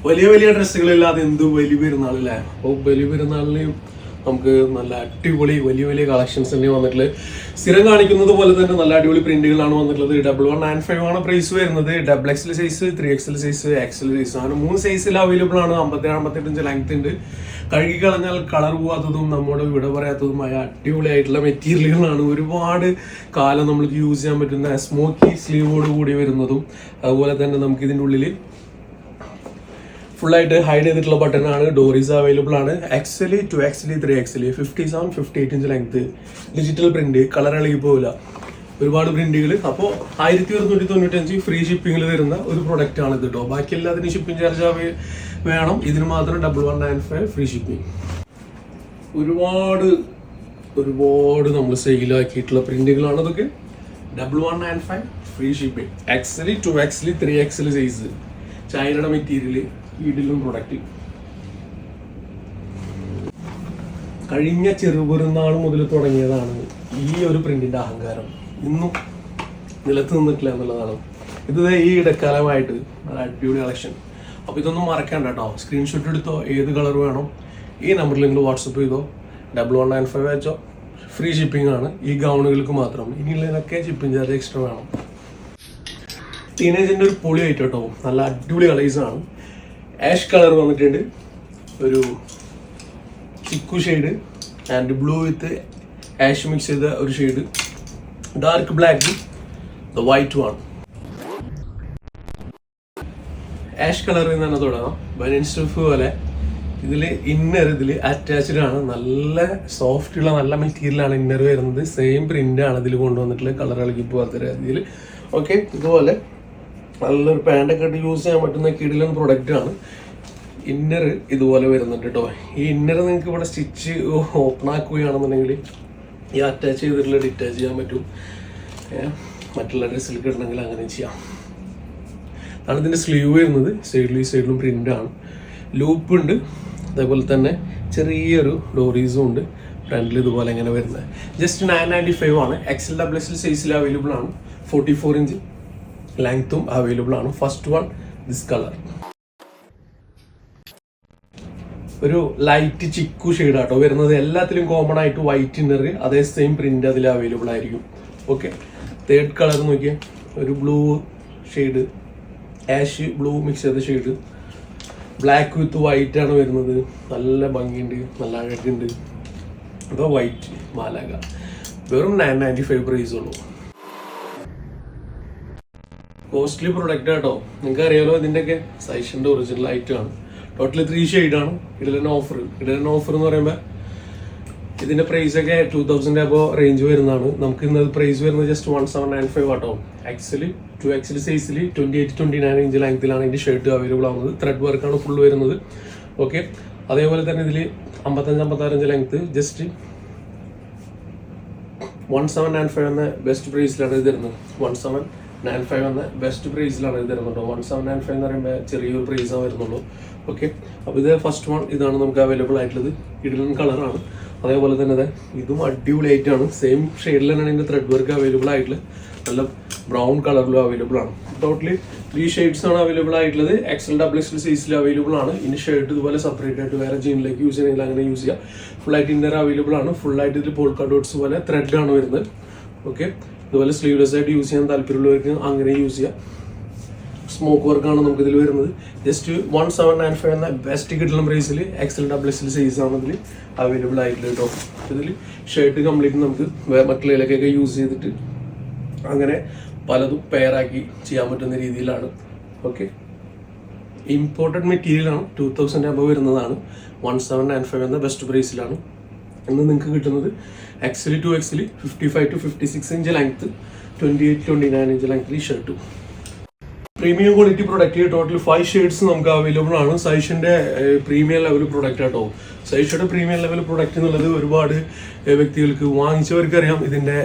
വലിയ വലിയ ഡ്രസ്സുകളില്ലാതെ എന്ത് വലിയ പെരുന്നാളല്ലേ. അപ്പോൾ വലിയ പെരുന്നാളിന് നമുക്ക് നല്ല അടിപൊളി വലിയ വലിയ കളക്ഷൻസ് തന്നെ വന്നിട്ടുള്ളത്. സ്ഥിരം കാണിക്കുന്നത് പോലെ തന്നെ നല്ല അടിപൊളി പ്രിന്റുകളാണ് വന്നിട്ടുള്ളത്. 1195 ആണ് പ്രൈസ് വരുന്നത്. XXL size, 3XL size, XL size അങ്ങനെ 3 സൈസിൽ അവൈലബിൾ ആണ്. 57-58 ലെങ്ത് ഉണ്ട്. കഴുകി കളഞ്ഞാൽ കളർ പോവാത്തതും നമ്മുടെ വിട പറയാത്തതുമായ അടിപൊളിയായിട്ടുള്ള മെറ്റീരിയലുകളാണ്. ഒരുപാട് കാലം നമ്മൾക്ക് യൂസ് ചെയ്യാൻ പറ്റുന്ന സ്മോക്കി സ്ലീവോട് കൂടി വരുന്നതും അതുപോലെ തന്നെ നമുക്ക് ഇതിൻ്റെ ഉള്ളിൽ ഫുള്ളായിട്ട് ഹൈഡ് ചെയ്തിട്ടുള്ള ബട്ടണാണ്. ഡോറീസ് അവൈലബിൾ ആണ്. XL, 2XL, 3XL, 57-58 length, digital print, colour ഇളകി പോവില്ല, ഒരുപാട് പ്രിന്റുകൾ. അപ്പോൾ 1195 ഫ്രീ ഷിപ്പിംഗിൽ തരുന്ന ഒരു പ്രൊഡക്റ്റ് ആണ് ഇത് കേട്ടോ. ബാക്കി എല്ലാത്തിനും ഷിപ്പിംഗ് ചാർജ് വേണം. ഇതിന് മാത്രം 1195 ഫ്രീ ഷിപ്പിംഗ്. ഒരുപാട് നമ്മൾ സെയിലാക്കിയിട്ടുള്ള പ്രിന്റുകളാണ് ഇതൊക്കെ. 1195 free shipping. XL, 2XL, 3XL size, ചൈനയുടെ മെറ്റീരിയൽ, വീട്ടിലും പ്രൊഡക്റ്റ്. കഴിഞ്ഞ ചെറുപെരുന്നാൾ മുതൽ തുടങ്ങിയതാണ് ഈ ഒരു പ്രിന്റിന്റെ അഹങ്കാരം. ഇന്നും നിലത്ത് നിന്നിട്ടില്ല എന്നുള്ളതാണ്. ഇത് ഈ ഇടക്കാലമായിട്ട് നല്ല അടിപൊളി കളക്ഷൻ. അപ്പോൾ ഇതൊന്നും മറക്കണ്ട കേട്ടോ. സ്ക്രീൻഷോട്ട് എടുത്തോ, ഏത് കളർ വേണം ഈ നമ്പറിൽ നിങ്ങൾ വാട്സപ്പ് ചെയ്തോ. 1195 വെച്ചോ. ഫ്രീ ഷിപ്പിംഗ് ആണ് ഈ ഗൗണുകൾക്ക് മാത്രം. ഇനിയുള്ളതിനൊക്കെ ഷിപ്പിംഗ് ചാർജ് എക്സ്ട്രാ വേണം. ടീനേജിന്റെ ഒരു പൊളി ആയിട്ട് കേട്ടോ. നല്ല അടിപൊളി കളേഴ്സാണ്. ആഷ് കളർ വന്നിട്ടുണ്ട്, ഒരു chikoo shade and blue with ash mix ചെയ്ത ഒരു shade, dark black, the white one. Ash കളറിൽ നിന്ന് തന്നെ തുടങ്ങാം. ബനിയൻ സ്റ്റഫ് പോലെ ഇതിൽ ഇന്നർ അറ്റാച്ച്ഡ് ആണ്. നല്ല സോഫ്റ്റ് ഉള്ള നല്ല മെറ്റീരിയലാണ് ഇന്നർ വരുന്നത്. സെയിം പ്രിന്റ് ആണ് ഇതിൽ കൊണ്ടുവന്നിട്ടുള്ളത്. കളർ ഇളകി പോകാത്ത രീതിയിൽ. ഓക്കെ, ഇതുപോലെ നല്ലൊരു പാൻറ്റൊക്കെ ഇട്ട് യൂസ് ചെയ്യാൻ പറ്റുന്ന കിടിലൻ പ്രൊഡക്റ്റ് ആണ്. ഇന്നർ ഇതുപോലെ വരുന്നുണ്ട് കേട്ടോ. ഈ ഇന്നർ നിങ്ങൾക്ക് ഇവിടെ സ്റ്റിച്ച് ഓപ്പൺ ആക്കുകയാണെന്നുണ്ടെങ്കിൽ ഈ അറ്റാച്ച് ചെയ്തിട്ടുള്ള ഡിറ്റാച്ച് ചെയ്യാൻ പറ്റും. മറ്റുള്ള ഡ്രസ്സിൽ ഇടണമെങ്കിൽ അങ്ങനെ ചെയ്യാം. അതാണ് ഇതിൻ്റെ സ്ലീവ് വരുന്നത്. സൈഡിലും പ്രിൻ്റാണ്. ലൂപ്പ് ഉണ്ട്. അതേപോലെ തന്നെ ചെറിയൊരു ഡോറീസും ഉണ്ട്. ഫ്രണ്ടിൽ ഇതുപോലെ ഇങ്ങനെ വരുന്നത്. ജസ്റ്റ് 995 ആണ്. XL സൈസിൽ അവൈലബിൾ ആണ്. 44 ഇഞ്ച് ലെങ്ത്തും അവൈലബിൾ ആണ്. ഫസ്റ്റ് വൺ ദിസ് കളർ, ഒരു ലൈറ്റ് ചിക്കു ഷെയ്ഡാട്ടോ വരുന്നത്. എല്ലാത്തിലും കോമൺ ആയിട്ട് വൈറ്റ് ഇന്നർ, അതേ സെയിം പ്രിന്റ് അതിൽ അവൈലബിൾ ആയിരിക്കും. ഓക്കെ, തേർഡ് കളർ നോക്കിയാൽ ഒരു blue shade, ash blue mix ചെയ്ത ഷെയ്ഡ്, ബ്ലാക്ക് വിത്ത് വൈറ്റ് ആണ് വരുന്നത്. നല്ല ഭംഗിയുണ്ട്, നല്ല അഴകുണ്ട്. അതോ വൈറ്റ് മാലാക. വെറും 995 പ്രൈസ് ഉള്ളൂ. കോസ്റ്റ്ലി പ്രൊഡക്റ്റ് ആട്ടോ. നിങ്ങൾക്ക് അറിയാലോ ഇതിൻ്റെയൊക്കെ സൈഷിൻ്റെ ഒറിജിനൽ ആയിട്ടാണ്. ടോട്ടലി 3 ഷെയ്ഡാണ്. ഇടലൻ ഓഫർ എന്ന് പറയുമ്പോൾ ഇതിൻ്റെ പ്രൈസൊക്കെ 2000 അപ്പോൾ റേഞ്ച് വരുന്നതാണ്. നമുക്ക് ഇന്നത് പ്രൈസ് വരുന്നത് ജസ്റ്റ് 1795 ആട്ടോ. XL, 2XL സൈസിൽ 28-29 ഇഞ്ച് ലെങ്ത്തിലാണ് ഇതിൻ്റെ ഷർട്ട് അവൈലബിൾ ആവുന്നത്. ത്രെഡ് വർക്കാണ് ഫുൾ വരുന്നത്. ഓക്കെ, അതേപോലെ തന്നെ ഇതിൽ 55-56 ഇഞ്ച് ലെങ്ത്ത് ജസ്റ്റ് 1795 എന്ന ബെസ്റ്റ് പ്രൈസിലാണ് ഇത് തരുന്നത്. 1795 എന്ന ബെസ്റ്റ് പ്രൈസിലാണ് ഇത് തരുന്നുണ്ടോ. 1795 എന്ന് പറയുമ്പോൾ ചെറിയൊരു പ്രൈസാണ് വരുന്നുള്ളൂ. ഓക്കെ, അപ്പോൾ ഇത് ഫസ്റ്റ് വൺ ഇതാണ് നമുക്ക് അവൈലബിൾ ആയിട്ടുള്ളത്. ഇടലൻ കളറാണ്. അതേപോലെ തന്നെ ഇതും അടിപൊളിയായിട്ടാണ്. സെയിം ഷെയ്ഡിൽ തന്നെയാണ് ഇതിൻ്റെ ത്രെഡ് വർക്ക് അവൈലബിൾ ആയിട്ടുള്ളത്. നല്ല ബ്രൗൺ കളറിലും അവൈലബിൾ ആണ്. ടോട്ടലി 3 ഷെയ്ഡ്സ് ആണ് അവൈലബിൾ ആയിട്ടുള്ളത്. XL സൈസിൽ അവൈലബിൾ ആണ്. ഇനി ഷർട്ട് ഇതുപോലെ സെപ്പറേറ്റ് ആയിട്ട് വേറെ ജീനിലേക്ക് യൂസ് ചെയ്യണമെങ്കിൽ അങ്ങനെ യൂസ് ചെയ്യാം. ഫുള്ളായിട്ട് ഇന്നർ അവൈലബിൾ ആണ്. ഫുള്ളായിട്ട് ഇതിൽ പോൾക്ക ഡോട്ട്സ് പോലെ ത്രെഡ് ആണ് വരുന്നത്. ഓക്കെ, ഇതുപോലെ സ്ലീവ്ലെസ് ആയിട്ട് യൂസ് ചെയ്യാൻ താല്പര്യമുള്ളവർക്ക് അങ്ങനെ യൂസ് ചെയ്യാം. സ്മോക്ക് വർക്കാണ് നമുക്ക് ഇതിൽ വരുന്നത്. ജസ്റ്റ് 1795 എന്ന ബെസ്റ്റ് കിട്ടുന്ന പ്രൈസിൽ XL സൈസ് ആണ് ഇതിൽ അവൈലബിൾ ആയിട്ടുള്ളത് കേട്ടോ. ഇതിൽ ഷർട്ട് കംപ്ലീറ്റ് നമുക്ക് മറ്റുള്ളതിലൊക്കെ യൂസ് ചെയ്തിട്ട് അങ്ങനെ പലതും പെയറാക്കി ചെയ്യാൻ പറ്റുന്ന രീതിയിലാണ്. ഓക്കെ, ഇമ്പോർട്ടഡ് മെറ്റീരിയലാണ്. 2000 above വരുന്നതാണ്. 1795 എന്ന ബെസ്റ്റ് പ്രൈസിലാണ് ഇന്ന് നിങ്ങൾക്ക് കിട്ടുന്നത്. XL, 2XL, 55-56 inch length, 28-29 inch ലെങ്ത്തിൽ ഷർട്ടും. Premium quality product. Total 5 shades നമുക്ക് അവൈലബിൾ ആണ്. സൈഷിന്റെ പ്രീമിയം ലെവൽ പ്രൊഡക്റ്റ് ആട്ടോ. സൈഷിയുടെ പ്രീമിയം ലെവൽ പ്രൊഡക്റ്റ് എന്നുള്ളത് ഒരുപാട് വ്യക്തികൾക്ക് വാങ്ങിച്ചവർക്ക് അറിയാം ഇതിന്റെ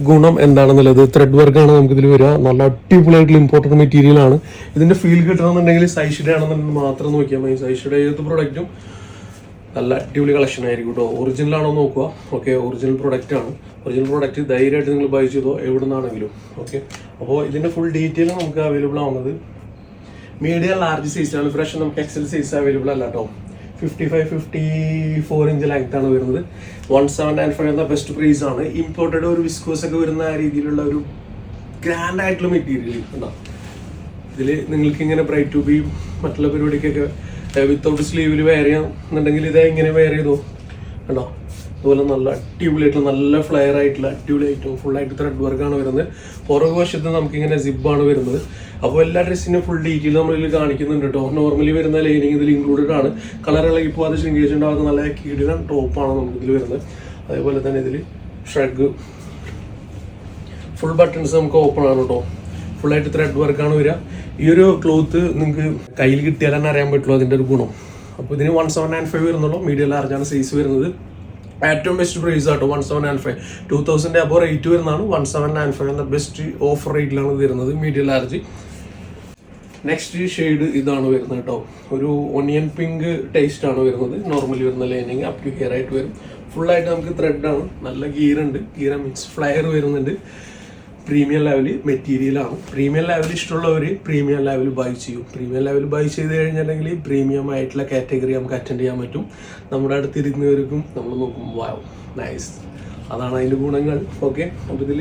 ഗുണം എന്താണെന്നുള്ളത്. ത്രെഡ് വർക്കാണ് നമുക്ക് ഇതിൽ വരിക. നല്ല അടിപൊളിയായിട്ടുള്ള ഇമ്പോർട്ടൻറ്റ് മെറ്റീരിയൽ ആണ്. ഇതിന്റെ ഫീൽ കിട്ടണമെന്നുണ്ടെങ്കിൽ സൈഷിയുടെ ആണെന്നുണ്ടെങ്കിൽ മാത്രം നോക്കിയാൽ മതി. സൈഷിയുടെ ഏത് പ്രൊഡക്റ്റും നല്ല അടിപൊളി കളക്ഷൻ ആയിരിക്കും കേട്ടോ. ഒറിജിനൽ ആണോ നോക്കുക. ഓക്കെ, ഒറിജിനൽ പ്രൊഡക്റ്റ് ആണ്. ഒറിജിനൽ പ്രൊഡക്റ്റ് ധൈര്യമായിട്ട് നിങ്ങൾ ബൈ ചെയ്തോ എവിടെ നിന്നാണെങ്കിലും. ഓക്കെ, അപ്പോൾ ഇതിൻ്റെ ഫുൾ ഡീറ്റെയിൽ നമുക്ക് അവൈലബിൾ ആവുന്നത് മീഡിയം ലാർജ് സൈസിലാണ്. ഫ്രഷ് നമുക്ക് എക്സൽ സൈസ് അവൈലബിൾ അല്ല കേട്ടോ. 55-54 ഇഞ്ച് ലെങ്ത് ആണ് വരുന്നത്. 1795 എന്ന ബെസ്റ്റ് പ്രൈസ് ആണ്. ഇമ്പോർട്ടഡ് ഒരു വിസ്കോസ് ഒക്കെ വരുന്ന ആ രീതിയിലുള്ള ഒരു ഗ്രാൻഡ് ആയിട്ടുള്ള മെറ്റീരിയൽ ഉണ്ടാവും ഇതിൽ. നിങ്ങൾക്ക് ഇങ്ങനെ ബ്രൈറ്റ് ടു ബി മറ്റുള്ള പരിപാടിക്കൊക്കെ വിത്തൗട്ട് സ്ലീവിൽ വെയർ ചെയ്യാന്നുണ്ടെങ്കിൽ ഇത് ഇങ്ങനെ വെയർ ചെയ്തോ കണ്ടോ. അതുപോലെ നല്ല അടിപൊളിയായിട്ടുള്ള നല്ല ഫ്ലെയർ ആയിട്ടുള്ള അടിപൊളിയായിട്ടും ഫുള്ളായിട്ട് ത്രെഡ് വർക്കാണ് വരുന്നത്. പുറകു വശത്ത് നമുക്കിങ്ങനെ സിബാണ് വരുന്നത്. അപ്പോൾ എല്ലാ ഡ്രസ്സിനും ഫുൾ ഡീറ്റെയിൽ നമ്മളിതിൽ കാണിക്കുന്നുണ്ട് കേട്ടോ. നോർമലി വരുന്ന ലൈനിങ് ഇതിൽ ഇൻക്ലൂഡഡ് ആണ്. കളർ ഇളകി പോകാതെ ശ്രിങ്കേജ് ഉണ്ടാകുന്ന നല്ല കീടിന ടോപ്പാണ് നമുക്കിതിൽ വരുന്നത്. അതേപോലെ തന്നെ ഇതിൽ ഷ്രഗ് ഫുൾ ബട്ടൺസ് നമുക്ക് ഓപ്പൺ ആണ് കേട്ടോ. ഫുള്ളായിട്ട് ത്രെഡ് വർക്കാണ് വരിക. ഈ ഒരു ക്ലോത്ത് നിങ്ങൾക്ക് കയ്യിൽ കിട്ടിയാൽ തന്നെ അറിയാൻ പറ്റുള്ളൂ അതിൻ്റെ ഒരു ഗുണം. അപ്പോൾ ഇതിന് 1795 വരുന്നുള്ളൂ. മീഡിയം ലാർജാണ് സൈസ് വരുന്നത്. ഏറ്റവും ബെസ്റ്റ് പ്രൈസ് ആട്ടോ 1795. 2000 അബോ റേറ്റ് വരുന്നതാണ്. 1795 എന്ന ബെസ്റ്റ് ഓഫർ റേറ്റിലാണ് വരുന്നത് മീഡിയം ലാർജ്. നെക്സ്റ്റ് ഷെയ്ഡ് ഇതാണ് വരുന്നത് കേട്ടോ. ഒരു ഒണിയൻ പിങ്ക് ടേസ്റ്റ് ആണ് വരുന്നത്. നോർമലി വരുന്ന ലൈനിങ് അപ് ടു ഹിയർ ആയിട്ട് വരും. ഫുള്ളായിട്ട് നമുക്ക് ത്രെഡാണ്. നല്ല ഗീറുണ്ട്. ഗീറ മീൻസ് ഫ്ലയർ വരുന്നുണ്ട്. പ്രീമിയം ലെവൽ മെറ്റീരിയലാണ്. പ്രീമിയം ലെവൽ ഇഷ്ടമുള്ളവർ പ്രീമിയം ലെവൽ ബൈ ചെയ്യും. പ്രീമിയം ലെവൽ ബൈ ചെയ്ത് കഴിഞ്ഞിട്ടുണ്ടെങ്കിൽ പ്രീമിയം ആയിട്ടുള്ള കാറ്റഗറി നമുക്ക് അറ്റൻഡ് ചെയ്യാൻ പറ്റും. നമ്മുടെ അടുത്ത് ഇരുന്നവർക്കും നമ്മൾ നോക്കും വാവ് നൈസ്, അതാണ് അതിൻ്റെ ഗുണങ്ങൾ. ഓക്കെ, അപ്പോൾ ഇതിൽ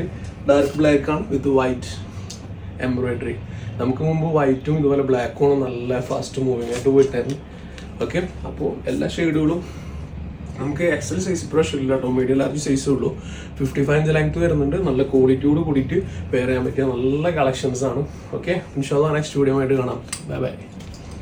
ഡാർക്ക് ബ്ലാക്ക് ആണ് വിത്ത് വൈറ്റ് എംബ്രോയിഡറി. നമുക്ക് മുമ്പ് വൈറ്റും ഇതുപോലെ ബ്ലാക്കും നല്ല ഫാസ്റ്റ് മൂവിങ് ആയിട്ട് പോയിട്ടായിരുന്നു. ഓക്കെ, അപ്പോൾ എല്ലാ ഷെയ്ഡുകളും നമുക്ക് എക്സൽ സൈസ് ഇപ്രാവശ്യം ഇല്ല കേട്ടോ. മീഡിയം ലാർജ് സൈസേ ഉള്ളൂ. 55 ഇഞ്ച് ലെങ്ത് വരുന്നുണ്ട്. നല്ല ക്വാളിറ്റിയോട് കൂടിയിട്ട് വെയർ ചെയ്യാൻ പറ്റിയ നല്ല കളക്ഷൻസ് ആണ്. ഓക്കെ, ഇൻഷാല്ലാ നെക്സ്റ്റ് വീഡിയോ ആയിട്ട് കാണാം. Bye bye.